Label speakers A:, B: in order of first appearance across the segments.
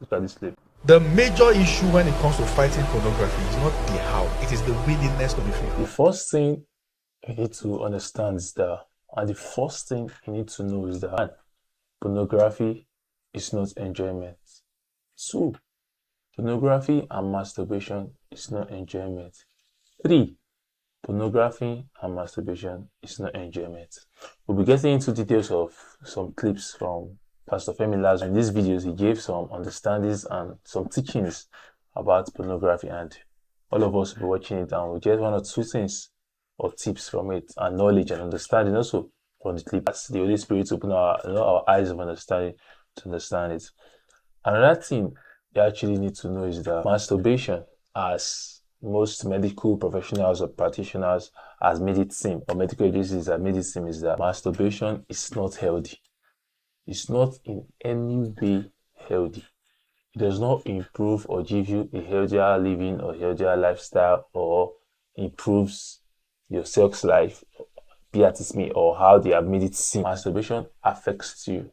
A: Look at this clip.
B: The major issue when it comes to fighting pornography is not the how, it is the willingness to be free.
A: The first thing you need to understand is that, and the first thing you need to know is that pornography is not enjoyment. 2, pornography and masturbation is not enjoyment. 3, pornography and masturbation is not enjoyment. We'll be getting into details of some clips from Pastor Femi Lazarus. In these videos, he gave some understandings and some teachings about pornography, and all of us will be watching it and we'll get 1 or 2 things or tips from it, and knowledge and understanding also from the clip. That's the Holy Spirit to open our eyes of understanding to understand it. Another thing you actually need to know is that masturbation, as most medical professionals or practitioners has made it seem, or medical agencies have made it seem, is that masturbation is not healthy. It's not in any way healthy. It does not improve or give you a healthier living or healthier lifestyle, or improves your sex life, be it me, or how they have made it seem. Masturbation affects you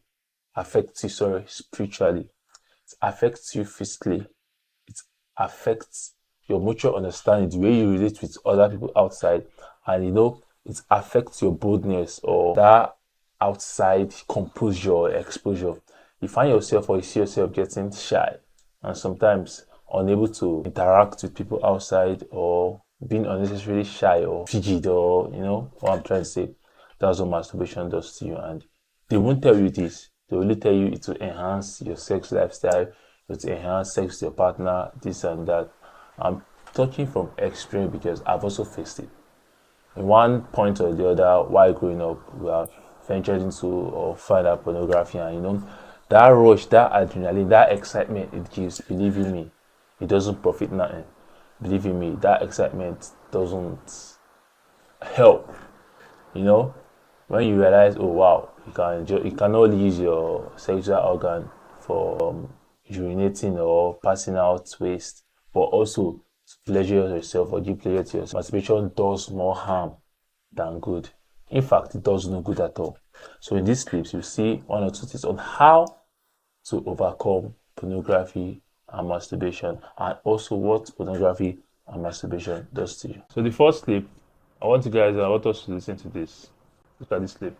A: spiritually. It affects you physically. It affects your mutual understanding, the way you relate with other people outside, and it affects your boldness or that outside composure or exposure. You find yourself, or you see yourself, getting shy and sometimes unable to interact with people outside, or being unnecessarily shy or frigid, or what I'm trying to say. That's what masturbation does to you, and they won't tell you this. They only tell you it will enhance your sex lifestyle, it will enhance sex with your partner, this and that. I'm talking from experience because I've also faced it. In one point or the other, while growing up, we have ventured into or find out pornography, and that rush, that adrenaline, that excitement it gives, believe in me, it doesn't profit nothing. Believe in me, that excitement doesn't help. When you realize, oh wow, you can only use your sexual organ for urinating or passing out waste, but also to pleasure yourself or give pleasure to yourself. Masturbation does more harm than good. In fact, it does no good at all. So in these clips, you see 1 or 2 tips on how to overcome pornography and masturbation, and also what pornography and masturbation does to you. So the first clip, I want us to listen to this. Look at this clip.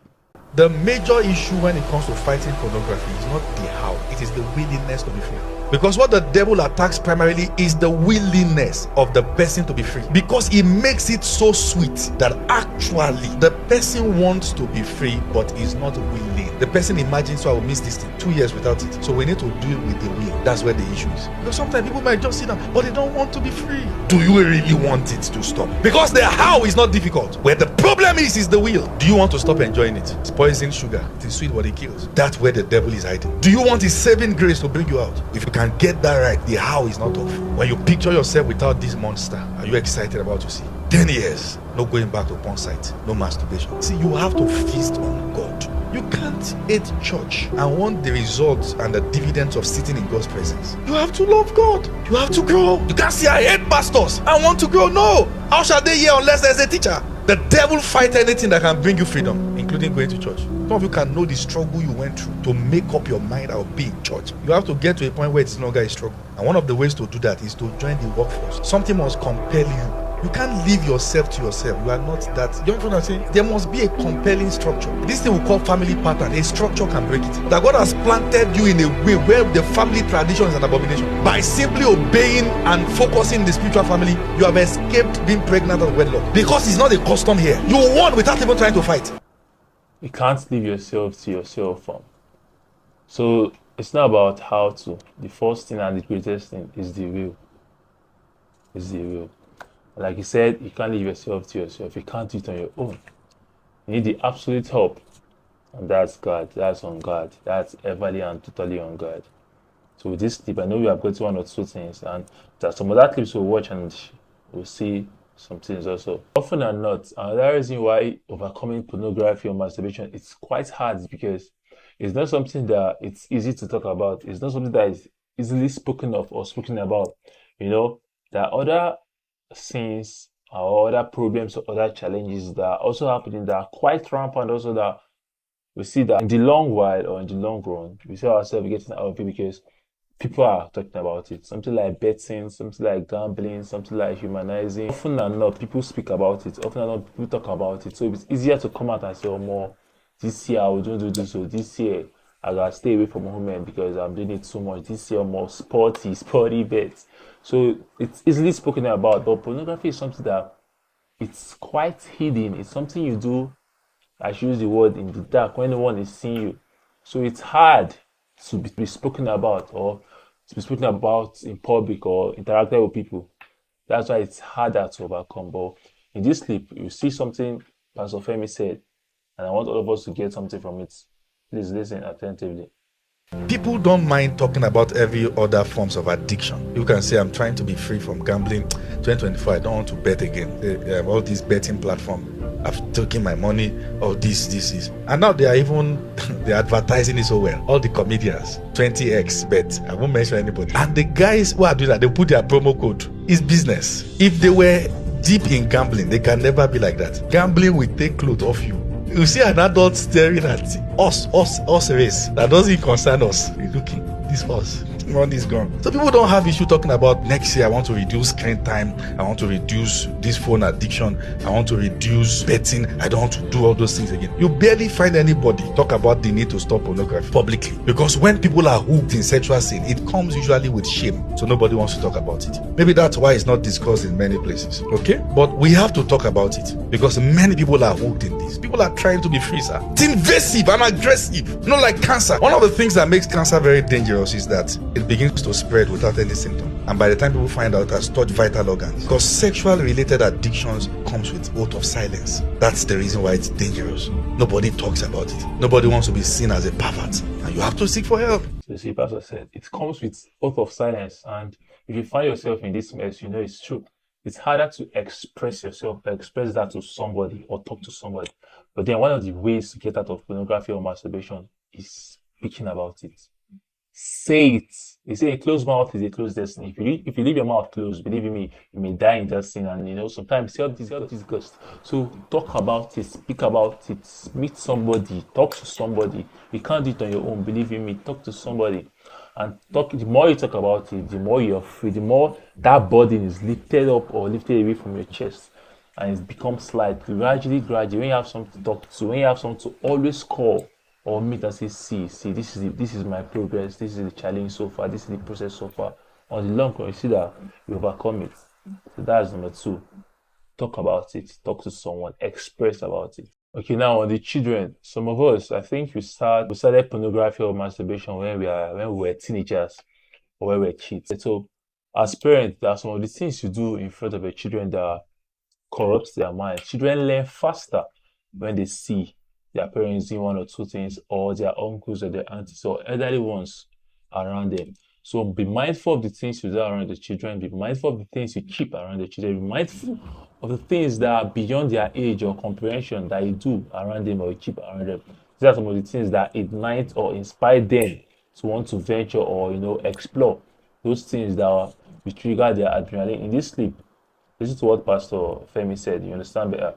B: The major issue when it comes to fighting pornography is not the how, it is the willingness to be free. Because what the devil attacks primarily is the willingness of the person to be free. Because he makes it so sweet that actually the person wants to be free but is not willing. The person imagines, so I will miss this thing, 2 years without it. So we need to do it with the will. That's where the issue is. Because sometimes people might just sit down, but they don't want to be free. Do you really want it to stop? Because the how is not difficult. Where the problem is the will. Do you want to stop enjoying it? It's poison sugar. It is sweet, but it kills. That's where the devil is hiding. Do you want his saving grace to bring you out? If you can get that right, the how is not off. When you picture yourself without this monster, are you excited about what you see? 10 years, no going back to porn site, no masturbation. See, you have to feast on God. You can't hate church and want the results and the dividends of sitting in God's presence. You have to love God. You have to grow. You can't say, I hate pastors, I want to grow. No. How shall they hear unless there's a teacher? The devil fight anything that can bring you freedom, including going to church. Some of you can know the struggle you went through to make up your mind I'll be in church. You have to get to a point where it's no longer a struggle. And one of the ways to do that is to join the workforce. Something must compel you. You can't leave yourself to yourself. You are not that. You know what I'm saying? There must be a compelling structure. This thing we call family pattern. A structure can break it. That God has planted you in a way where the family tradition is an abomination. By simply obeying and focusing the spiritual family, you have escaped being pregnant out of wedlock. Because it's not a custom here. You won without even trying to fight.
A: You can't leave yourself to yourself. So it's not about how to. The first thing and the greatest thing is the will. Is the will. Like he said, you can't leave yourself to yourself. You can't do it on your own. You need the absolute help. And that's God. That's on God. That's everly and totally on God. So with this clip, I know we have got 1 or 2 things. And there's some other clips we'll watch and we'll see some things also. Often than not, another reason why overcoming pornography or masturbation, it's quite hard, because it's not something that it's easy to talk about. It's not something that is easily spoken of or spoken about. There are other sins or other problems or other challenges that are also happening that are quite rampant, also that we see that in the long while or in the long run, we see ourselves getting out of it, because people are talking about it. Something like betting, something like gambling, something like humanizing. Often than not, people speak about it. Often than not, people talk about it. So it's easier to come out and say, oh, more, this year I will don't do this, or this year I gotta stay away from women because I'm doing it too much. This year more sporty bets. So it's easily spoken about. But pornography is something that it's quite hidden. It's something you do, I should use the word, in the dark when no one is seeing you. So it's hard to be spoken about, or to be spoken about in public or interacting with people. That's why it's harder to overcome. But in this clip, you see something Pastor Femi said, and I want all of us to get something from it. Please listen attentively.
B: People don't mind talking about every other forms of addiction. You can say, I'm trying to be free from gambling. 2024, I don't want to bet again. All these betting platforms, I've taken my money. Oh, this is. And now they are even, they're advertising it so well. All the comedians, 20x bet. I won't mention anybody. And the guys who are doing that, they put their promo code. It's business. If they were deep in gambling, they can never be like that. Gambling will take clothes off you. You see an adult staring at us race. That doesn't concern us. We're looking, this us. Money is gone. So people don't have issue talking about next year I want to reduce screen time, I want to reduce this phone addiction, I want to reduce betting, I don't want to do all those things again. You barely find anybody talk about the need to stop pornography publicly, because when people are hooked in sexual sin, it comes usually with shame, so nobody wants to talk about it. Maybe that's why it's not discussed in many places. Okay, but we have to talk about it because many people are hooked in this. People are trying to be free, sir. It's invasive and aggressive, not like cancer. One of the things that makes cancer very dangerous is that it begins to spread without any symptom, and by the time people find out, it has touched vital organs. Because sexual related addictions comes with oath of silence. That's the reason why it's dangerous. Nobody talks about it. Nobody wants to be seen as a pervert, and you have to seek for help.
A: So see, Pastor said it comes with oath of silence, and if you find yourself in this mess, you know it's true. It's harder to express yourself, express that to somebody or talk to somebody. But then one of the ways to get out of pornography or masturbation is speaking about it. Say it. They say a closed mouth is a closed destiny. If you leave your mouth closed, believe me, you may die in that sin. And sometimes you have this ghost. So talk about it, speak about it, meet somebody, talk to somebody. You can't do it on your own. Believe me, talk to somebody. And the more you talk about it, the more you're free, the more that burden is lifted up or lifted away from your chest, and it becomes light gradually. When you have something to talk to, when you have something to always call or meet and say, see, this is my progress, this is the challenge so far, this is the process so far. On the long run, you see that you overcome it. So that's number 2. Talk about it, talk to someone, express about it. Okay, now on the children, some of us, I think we started pornography or masturbation when we were teenagers or when we were kids. So as parents, there are some of the things you do in front of your children that corrupts their mind. Children learn faster when they see their parents doing one or two things, or their uncles or their aunties or elderly ones around them. So be mindful of the things you do around the children. Be mindful of the things you keep around the children. Be mindful of the things that are beyond their age or comprehension that you do around them or you keep around them. These are some of the things that ignite or inspire them to want to venture or explore those things that will trigger their adrenaline. In this clip, listen to what Pastor Femi said. You understand better.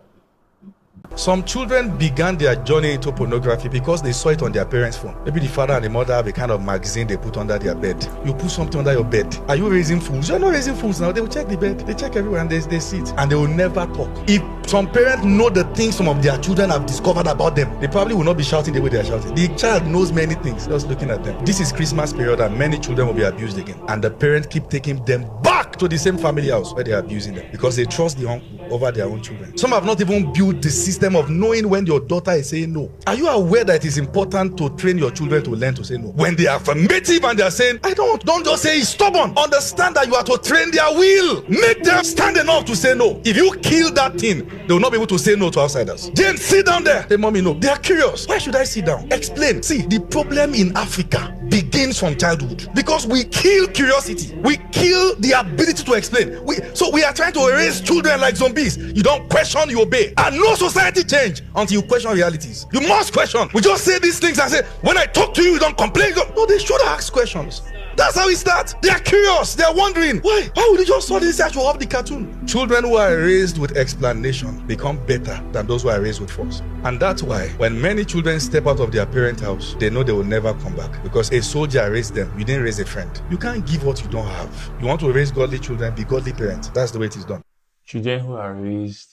B: Some children began their journey into pornography because they saw it on their parents' phone. Maybe the father and the mother have a kind of magazine they put under their bed. You put something under your bed. Are you raising fools? You're not raising fools now. They will check the bed. They check everywhere and they see it. And they will never talk. If some parents know the things some of their children have discovered about them, they probably will not be shouting the way they are shouting. The child knows many things just looking at them. This is Christmas period and many children will be abused again. And the parents keep taking them back to the same family house where they are abusing them because they trust the uncle over their own children. Some have not even built the system of knowing when your daughter is saying no. Are you aware that it is important to train your children to learn to say no? When they are affirmative and they are saying, I don't just say he's stubborn. Understand that you are to train their will. Make them stand enough to say no. If you kill that thing, they will not be able to say no to outsiders. James, sit down there. Say, mommy, no. They are curious. Why should I sit down? Explain. See, the problem in Africa begins from childhood because we kill curiosity. We kill the ability to explain. So we are trying to raise children like zombies. You don't question, you obey. And no society change until you question realities. You must question. We just say these things and say, when I talk to you, you don't complain. No, they should ask questions. That's how it starts. They are curious. They are wondering, why would you just suddenly say I should off the cartoon? Children who are raised with explanation become better than those who are raised with force. And that's why when many children step out of their parent house, they know they will never come back, because a soldier raised them. You didn't raise a friend. You can't give what you don't have. You want to raise godly children, be godly parents. That's the way it is done.
A: Children who are raised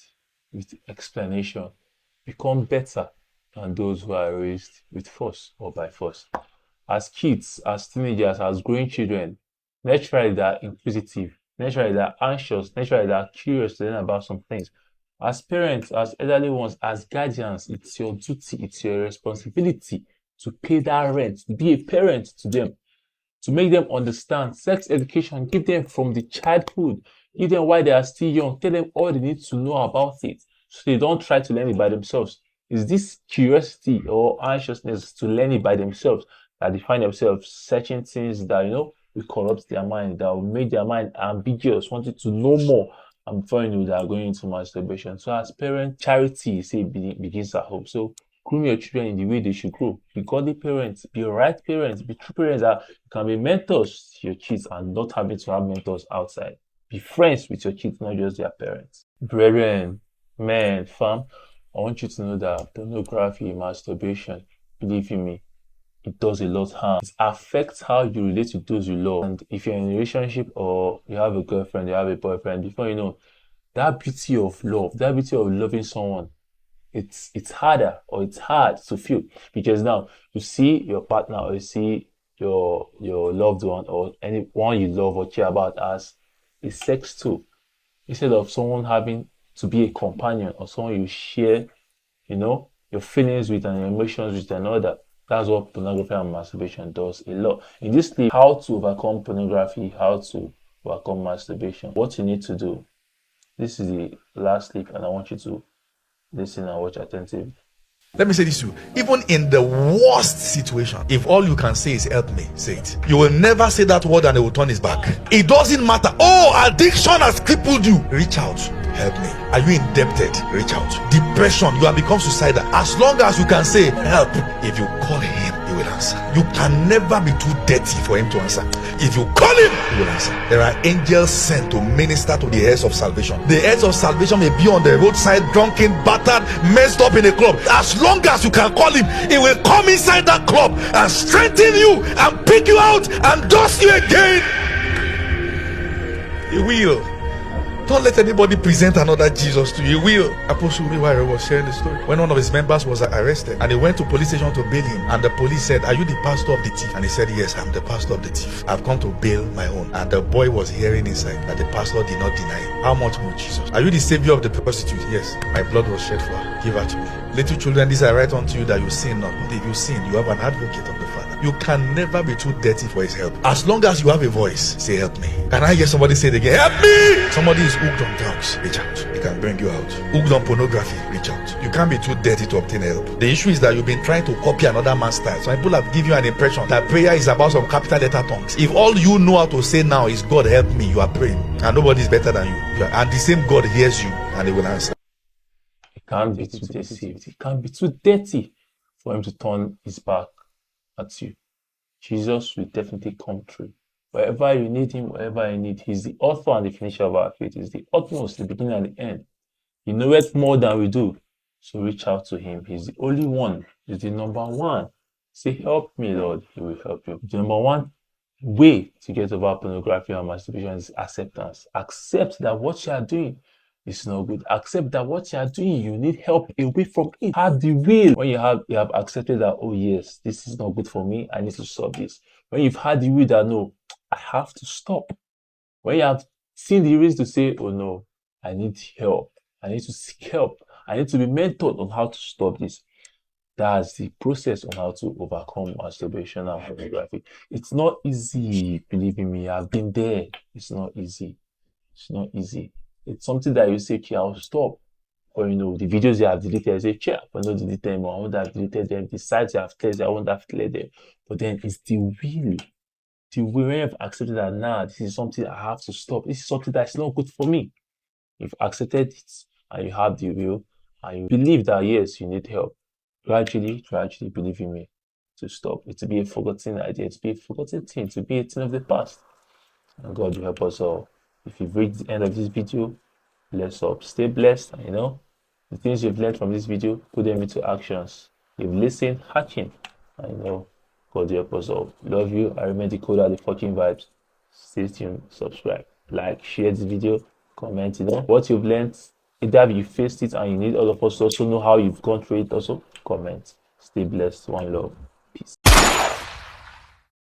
A: with explanation become better than those who are raised with force or by force. As kids, as teenagers, as growing children, naturally they're inquisitive, naturally they're anxious, naturally they're curious to learn about some things. As parents, as elderly ones, as guardians, it's your duty, it's your responsibility to pay that rent, to be a parent to them, to make them understand sex education, give them from the childhood, give them while they are still young, tell them all they need to know about it, so they don't try to learn it by themselves. It's this curiosity or anxiousness to learn it by themselves that they find themselves searching things that, will corrupt their mind, that will make their mind ambiguous, wanting to know more. And before you know, they are going into masturbation. So as parents, charity, say, begins at home. So groom your children in the way they should grow. Be godly parents, be right parents, be true parents that can be mentors to your kids and not having to have mentors outside. Be friends with your kids, not just their parents. Brethren, men, fam, I want you to know that pornography, masturbation, believe in me, it does a lot of harm. It affects how you relate to those you love. And if you're in a relationship or you have a girlfriend, you have a boyfriend, before you know, that beauty of love, that beauty of loving someone, it's harder or it's hard to feel, because now you see your partner or you see your loved one or anyone you love or care about as a sex tool, instead of someone having to be a companion or someone you share, your feelings with and your emotions with another. That's what pornography and masturbation does a lot. In this clip, how to overcome pornography, how to overcome masturbation, what you need to do. This is the last clip and I want you to listen and watch attentively.
B: Let me say this to you. Even in the worst situation, if all you can say is help me, say it. You will never say that word and it will turn his back. It doesn't matter. Oh, addiction has crippled you. Reach out. Help me. Are you indebted? Reach out. Depression, you have become suicidal. As long as you can say help, if you call him, he will answer. You can never be too dirty for him to answer. If you call him, he will answer. There are angels sent to minister to the heirs of salvation. The heirs of salvation may be on the roadside, drunken, battered, messed up in a club. As long as you can call him, he will come inside that club and strengthen you and pick you out and dust you again. He will. Don't let anybody present another Jesus to you. He will. Apostle Miware was sharing the story when one of his members was arrested and he went to police station to bail him, and the police said, "Are you the pastor of the thief?" And he said, "Yes, I'm the pastor of the thief. I've come to bail my own." And the boy was hearing inside that the pastor did not deny him. How much more Jesus? Are you the savior of the prostitute? Yes, my blood was shed for her. Give her to me. Little children, these I write unto you that you sin not. But if you sin, you have an advocate of the Father. You can never be too dirty for his help. As long as you have a voice, say help me. Can I hear somebody say it again? Help me! Somebody is hooked on drugs, reach out. It can bring you out. Hooked on pornography, reach out. You can't be too dirty to obtain help. The issue is that you've been trying to copy another man's style. Some people have given you an impression that prayer is about some capital letter tongues. If all you know how to say now is God help me, you are praying. And nobody is better than you. And the same God hears you and he will answer.
A: It can't be too deceived. It can't be too dirty for him to turn his back at you. Jesus will definitely come through. Wherever you need him, wherever you need, he's the author and the finisher of our faith. He's the utmost, the beginning and the end. He knows more than we do. So reach out to him. He's the only one. He's the number one. Say, help me, Lord. He will help you. The number one way to get over pornography and masturbation is acceptance. Accept that what you are doing is not good. Accept that what you are doing, you need help away from it. Have the will. When you have accepted that, oh yes, this is not good for me, I need to stop this. When you've had the will that, no, I have to stop. When you have seen the reason to say, oh no, I need help. I need to seek help. I need to be mentored on how to stop this. That's the process on how to overcome masturbation and pornography. It's not easy, believe in me. I've been there. It's not easy. It's not easy. It's something that you say, okay, I'll stop. Or, the videos you have deleted, you say, okay, but not delete them, or I won't have deleted them. The sites you have cleared, I won't have cleared them. But then it's the will. The will, when you've accepted that, nah, this is something I have to stop. This is something that's not good for me. You've accepted it, and you have the will, and you believe that, yes, you need help. Gradually, believe in me, to stop. It will be a forgotten idea. It will be a forgotten thing. It will be a thing of the past. And God will help us all. If you've reached the end of this video, bless up. Stay blessed. And the things you've learned from this video, put them into actions. You've listened, hacking. And God will help us all. Love you. I remain the coder, the fucking vibes. Stay tuned, subscribe, like, share this video, comment, what you've learned. Either you faced it and you need all of us to also know how you've gone through it, also comment. Stay blessed. One love.